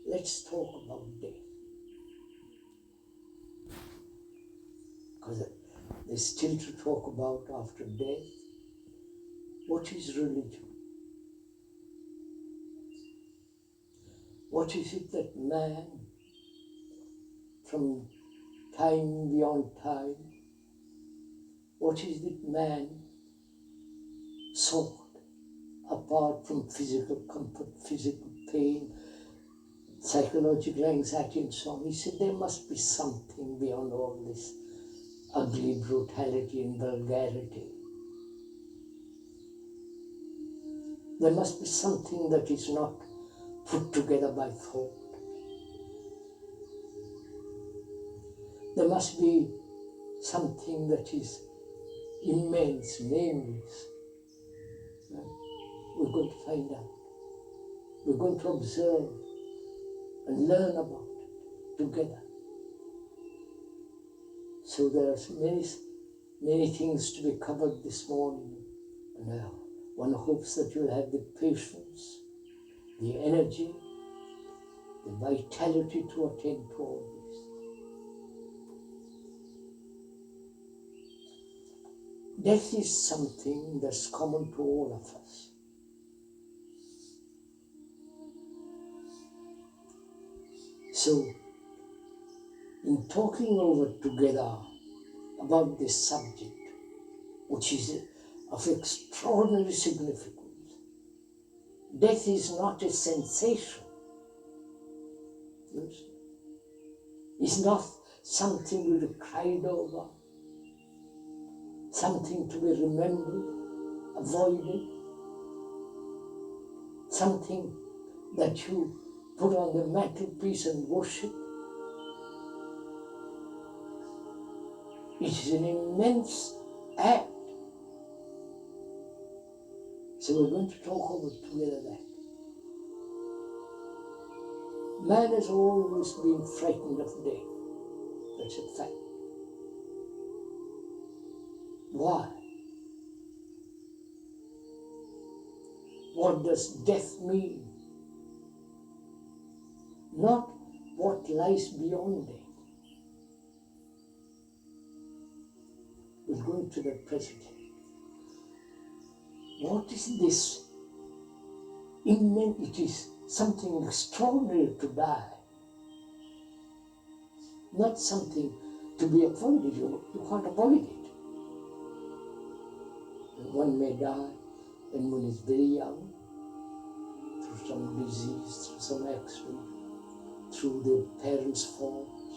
let's talk about death. Because there's still to talk about after death. What is religion? What is it that man, from time beyond time, what is it man sought apart from physical comfort, physical pain, psychological anxiety and so on? He said there must be something beyond all this ugly brutality and vulgarity. There must be something that is not put together by thought. There must be something that is immense, nameless. We're going to find out. We're going to observe and learn about it together. So there are many things to be covered this morning. And one hopes that you'll have the patience, the energy, the vitality to attend to all this. Death is something that's common to all of us. So, in talking over together about this subject, which is of extraordinary significance, death is not a sensation. It's not something to be cried over, something to be remembered, avoided, something that you put on the mantelpiece and worship. It is an immense act. So we're going to talk over together that. Man has always been frightened of death. That's a fact. Why? What does death mean? Not what lies beyond death. We're going to the present. What is this? It is something extraordinary to die. Not something to be avoided. You can't avoid it. And one may die when one is very young, through some disease, through some accident, through their parents' faults,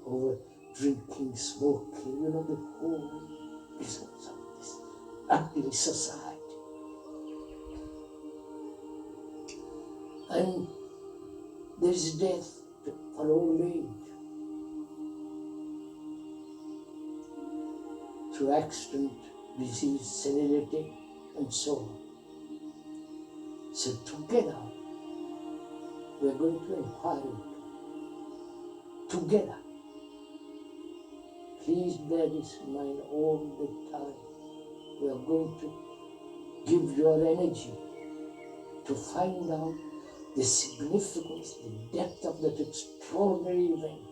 over drinking, smoking, the whole business of this ugly society. And there is death for old age, through accident, disease, senility, and so on. So together, we are going to inquire together. Please bear this in mind all the time. We are going to give your energy to find out the significance, the depth of that extraordinary event.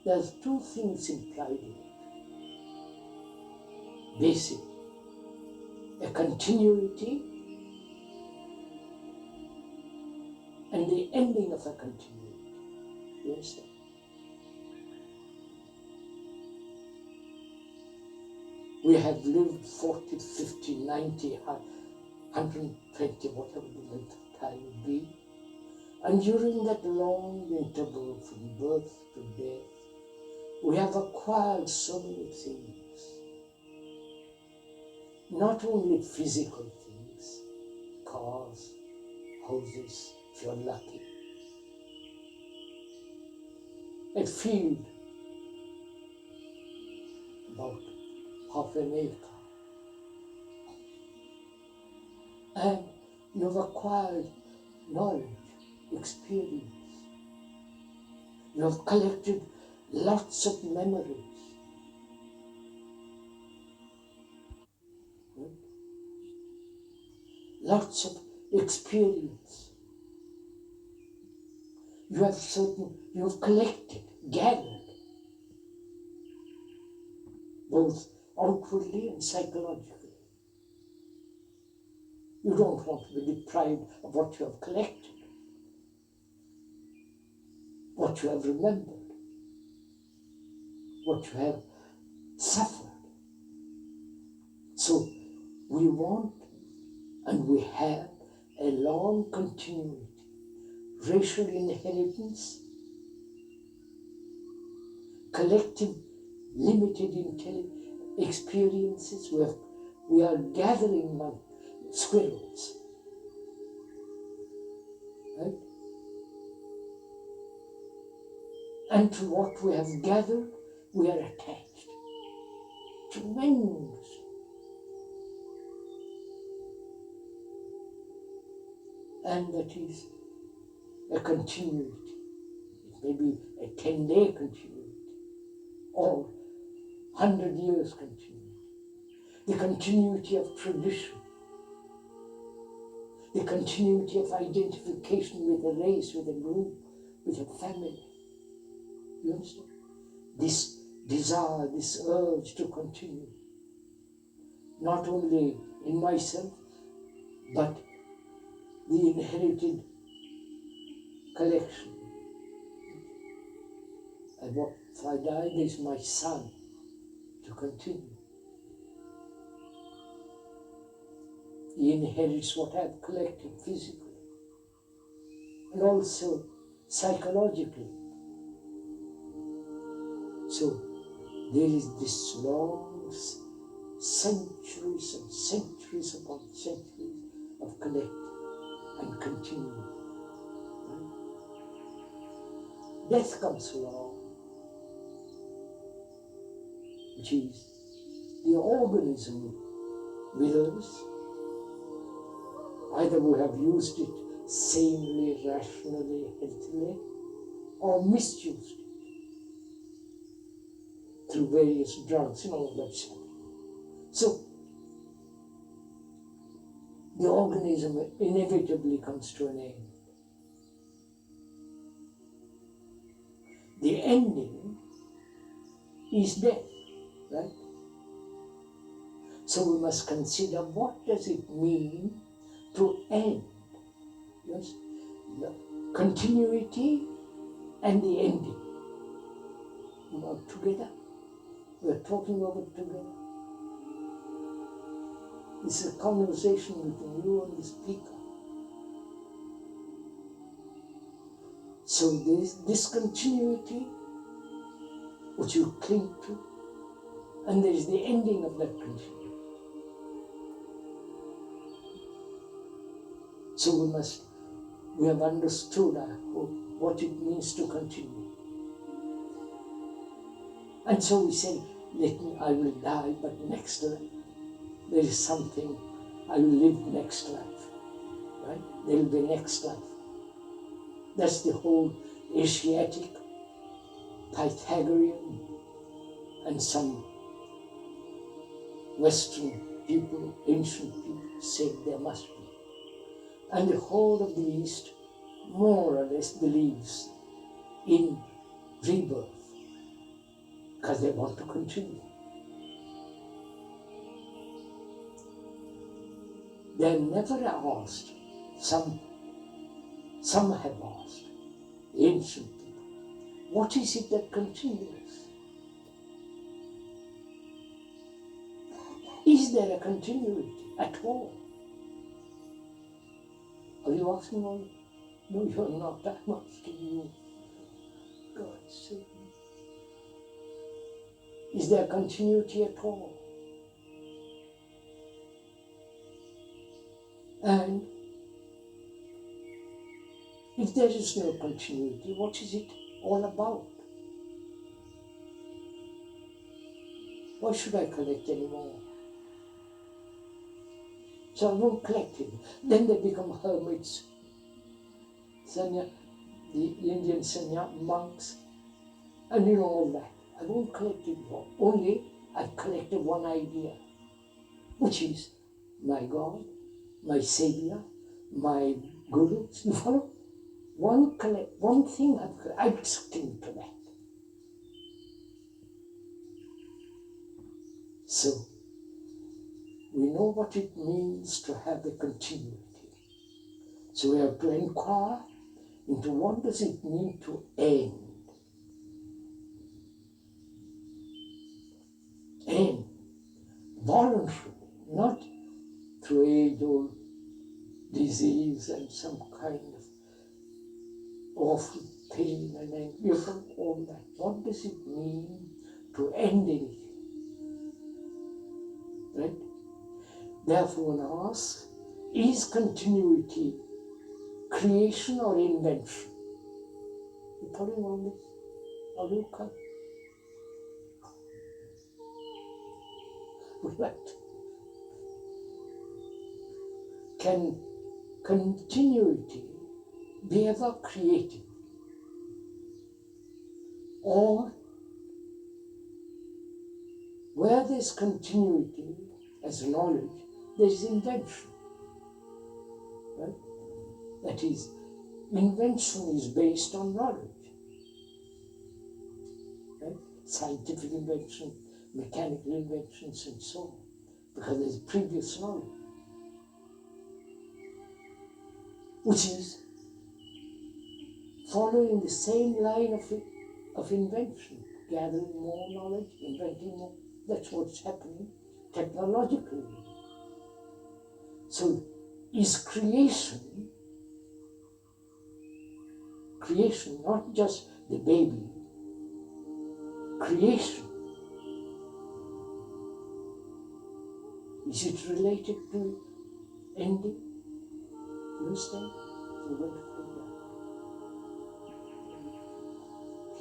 There's two things implied in it. Basic, a continuity and the ending of a continuity. You understand? We have lived 40, 50, 90, 120, whatever the length of time would be. And during that long interval from birth to death, we have acquired so many things. Not only physical things, cars, houses, if you're lucky. A field, about half an acre. And you've acquired knowledge, experience. You have collected lots of memories. lots of experience. You have collected, gathered, both outwardly and psychologically. You don't want to be deprived of what you have collected, what you have remembered, what you have suffered. So we want and we have a long continuity, racial inheritance, collective limited experiences. We are gathering squirrels, right? And to what we have gathered, we are attached. Tremendous. And that is a continuity. It may be a 10-day continuity or 100 years continuity. The continuity of tradition, the continuity of identification with a race, with a group, with a family. You understand? This desire, this urge to continue, not only in myself, but the inherited collection. And what if I die, there's my son to continue. He inherits what I've collected physically and also psychologically. So there is this long centuries and centuries upon centuries of collecting and continuing. Death comes along, which is the organism withers. Either we have used it sanely, rationally, healthily, or misused it through various drugs and all that stuff. So the organism inevitably comes to an end. The ending is death, right? So we must consider, what does it mean to end? Yes, the continuity and the ending. We are together. We are talking about it together. This is a conversation between you and the speaker. So there is this continuity which you cling to, and there is the ending of that continuity. So we have understood, I hope, what it means to continue. And so we say, I will die, but next life, there is something, I will live next life, right? There will be next life. That's the whole Asiatic, Pythagorean, and some Western people, ancient people, said there must be. And the whole of the East more or less believes in rebirth because they want to continue. They're never asked, some have asked, ancient people, what is it that continues? Is there a continuity at all? Are you asking all? No, you're not. I'm asking you. God save me. Is there continuity at all? And if there is no continuity, what is it all about? Why should I collect anymore? So I won't collect it. Then they become hermits. Sanya, the Indian Sanya monks, and you know all that. I won't collect it more. Only I've collected one idea, which is my God, my savior, my guru. You follow? One thing I've sticking to that. So, we know what it means to have a continuity. So we have to inquire into what does it mean to end. End voluntarily, not through age-old disease and some kind of awful pain and anger from all that. What does it mean to end anything? Right? Therefore one asks, is continuity creation or invention? You following on this? Are you okay? Right. Can continuity be ever created? Or where there's continuity as knowledge, there's invention. Right? That is, invention is based on knowledge. Right? Scientific invention, mechanical inventions, and so on, because there's previous knowledge, which is following the same line of invention, gathering more knowledge, inventing more. That's what's happening technologically. So is creation not just the baby, creation, is it related to ending? You understand? So we're going to find out.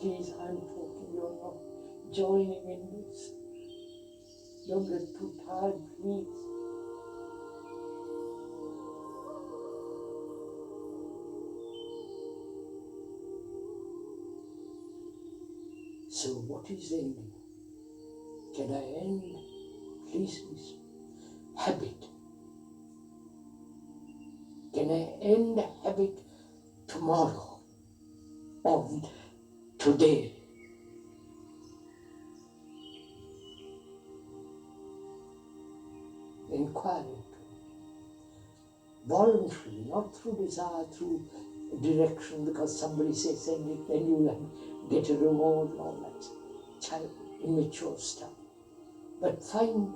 Please, I'm talking, you're not joining in this. Don't get too tired, please. So what is ending? Can I end? Please listen. Habit. Can I end habit tomorrow or today? Inquire into it. Voluntarily, not through desire, through direction, because somebody says end it, then you'll get a reward and all that child, immature stuff. But find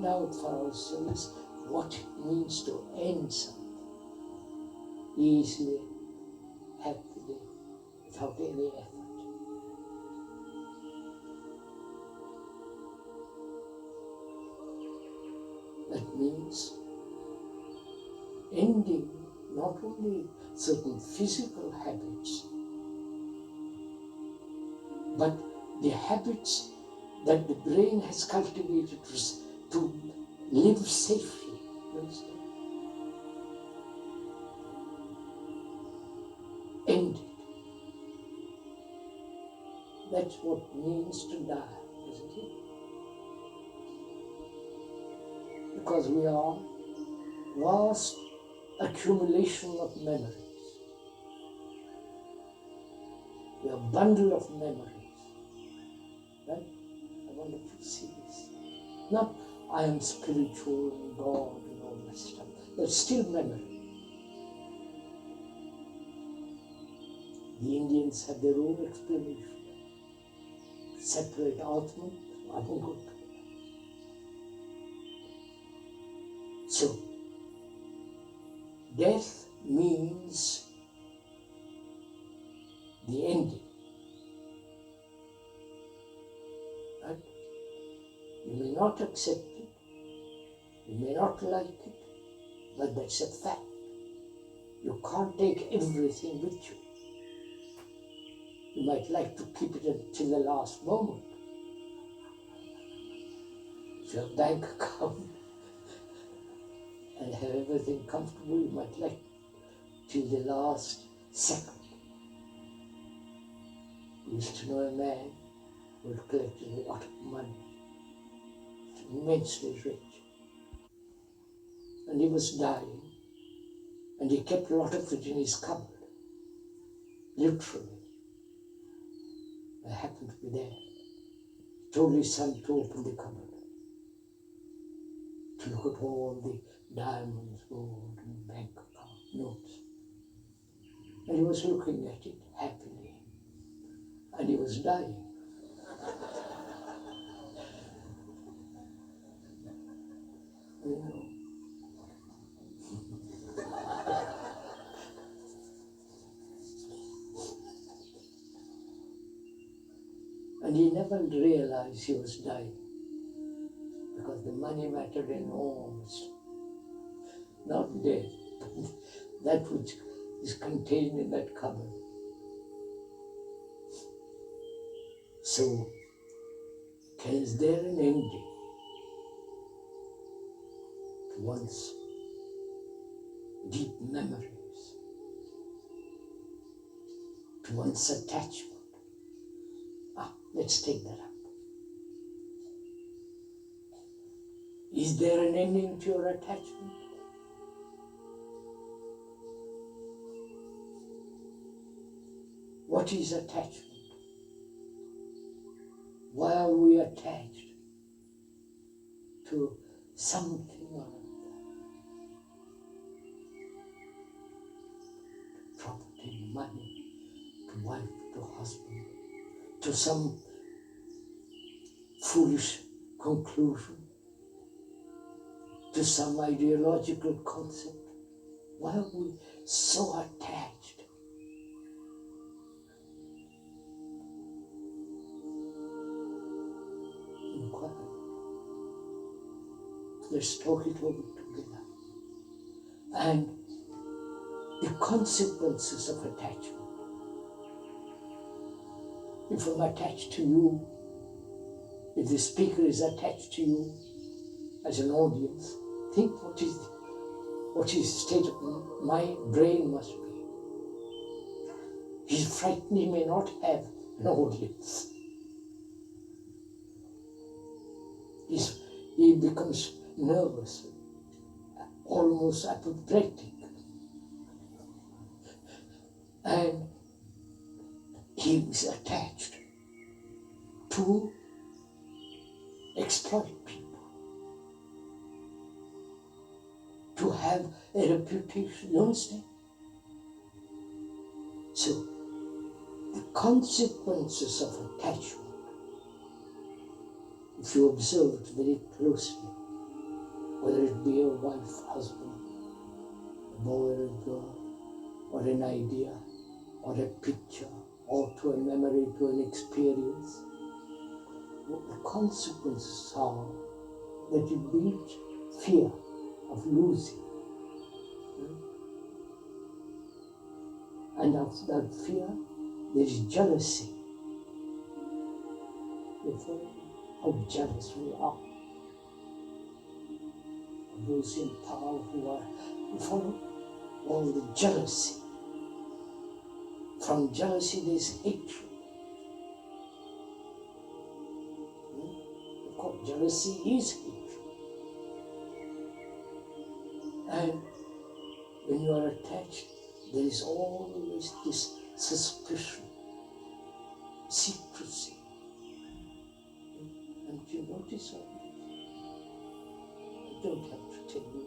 out for ourselves what it means to end something easily, happily, without any effort. That means ending not only certain physical habits, but the habits that the brain has cultivated to live safely. You understand? End it. That's what it means to die, isn't it? Because we are vast accumulation of memories. We are a bundle of memories. Right? I wonder if you see this. Not I am spiritual and God and all that stuff. There's still memory. The Indians have their own explanation. Separate Atman, I won't go to that. So, death means the ending. Right? You may not accept it, you may not like it, but that's a fact. You can't take everything with you. You might like to keep it until the last moment. If your bank account and have everything comfortable, you might like till the last second. I used to know a man who had collected a lot of money, immensely rich. and he was dying, and he kept a lot of it in his cupboard, literally. I happened to be there. He told his son to open the cupboard, to look at all the diamonds, gold, and bank account notes. And he was looking at it happily, and he was dying. You know. And he never realized he was dying, because the money mattered enormously. Not death, that which is contained in that cupboard. So, is there an ending to one's deep memories, to one's attachment? Let's take that up. Is there an ending to your attachment? What is attachment? Why are we attached to something or other? To property, money, to wife, to husband, to some foolish conclusion, to some ideological concept. Why are we so attached? Inquire. Let's talk it over together. And the consequences of attachment. If I'm attached to you, if the speaker is attached to you as an audience, think what is the state of my brain must be. He's frightened he may not have an audience. He becomes nervous, almost apoplectic. And he is attached to exploit people, to have a reputation, you understand? So, the consequences of attachment, if you observe it very closely, whether it be a wife, husband, a boy or a girl, or an idea, or a picture, or to a memory, to an experience, what the consequences are that you build fear of losing. And of that fear, there is jealousy. Therefore, how jealous we are of those in power who are, you follow, all the jealousy. From jealousy there is hatred. Of course, jealousy is hatred. And when you are attached, there is always this suspicion, secrecy. And you notice all this? I don't have to tell you.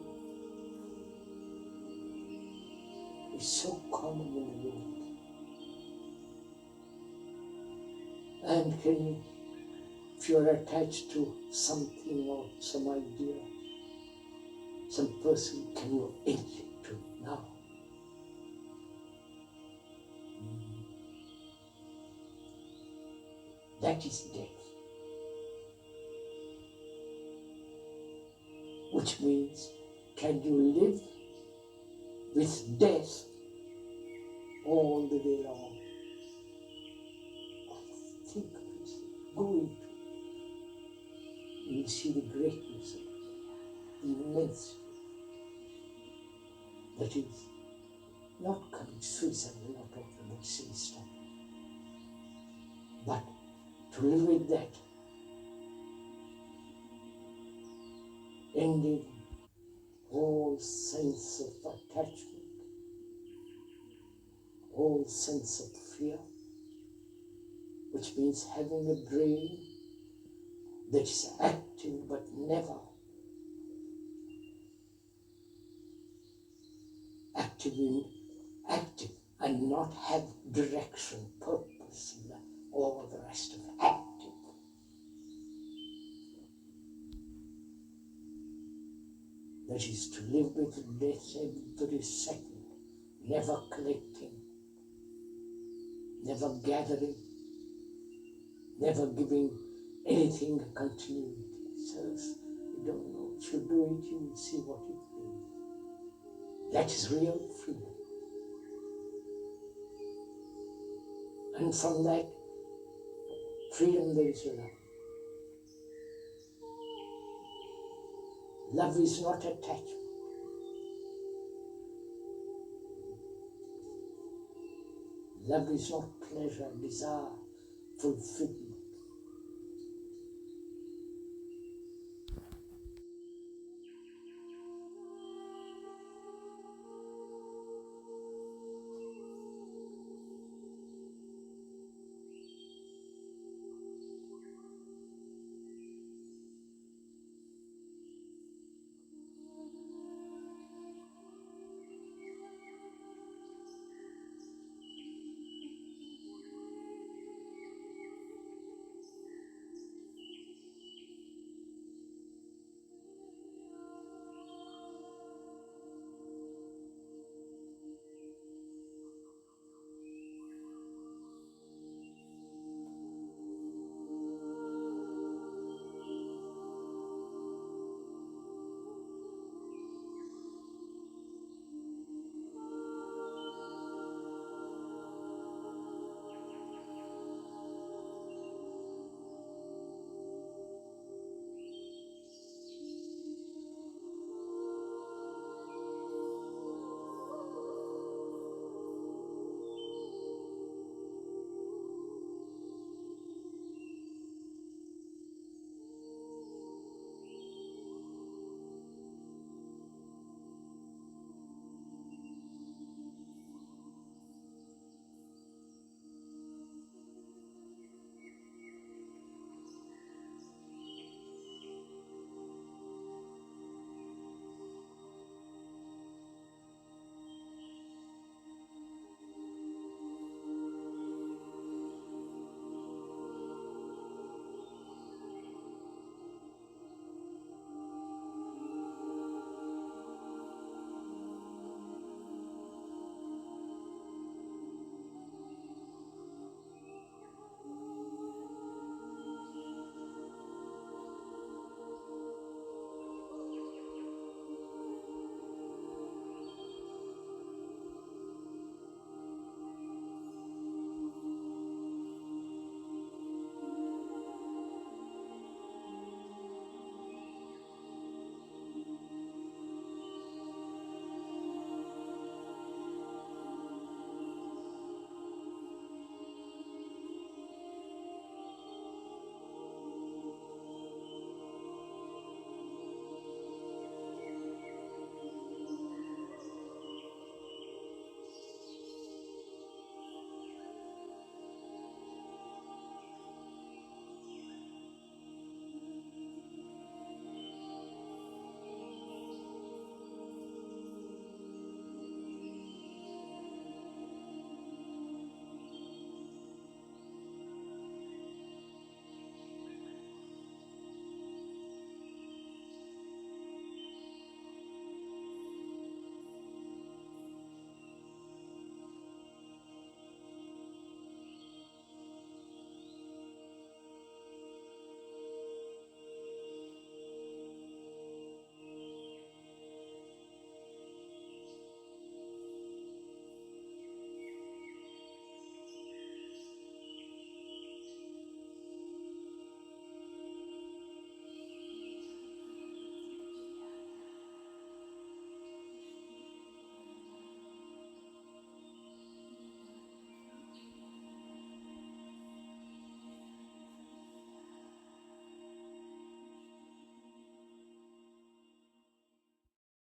It's so common in the world. And if you are attached to something or some idea, some person, can you end it to now? That is death. Which means, can you live with death all the way long? Think of it, go into it. You will see the greatness of it, the immensity. That is, not commit suicide, we're not talking about silly stuff. But to live with that, ending all all sense of attachment, all sense of fear, which means having a brain that is active but never active and not have direction, purpose, and all the rest of it. Active. That is to live with death every second, never collecting, never gathering, never giving anything a continuity. So you don't know what you do it, you will see what it means. That is real freedom. And from that freedom there is love. Love is not attachment. Love is not pleasure, desire, fulfillment.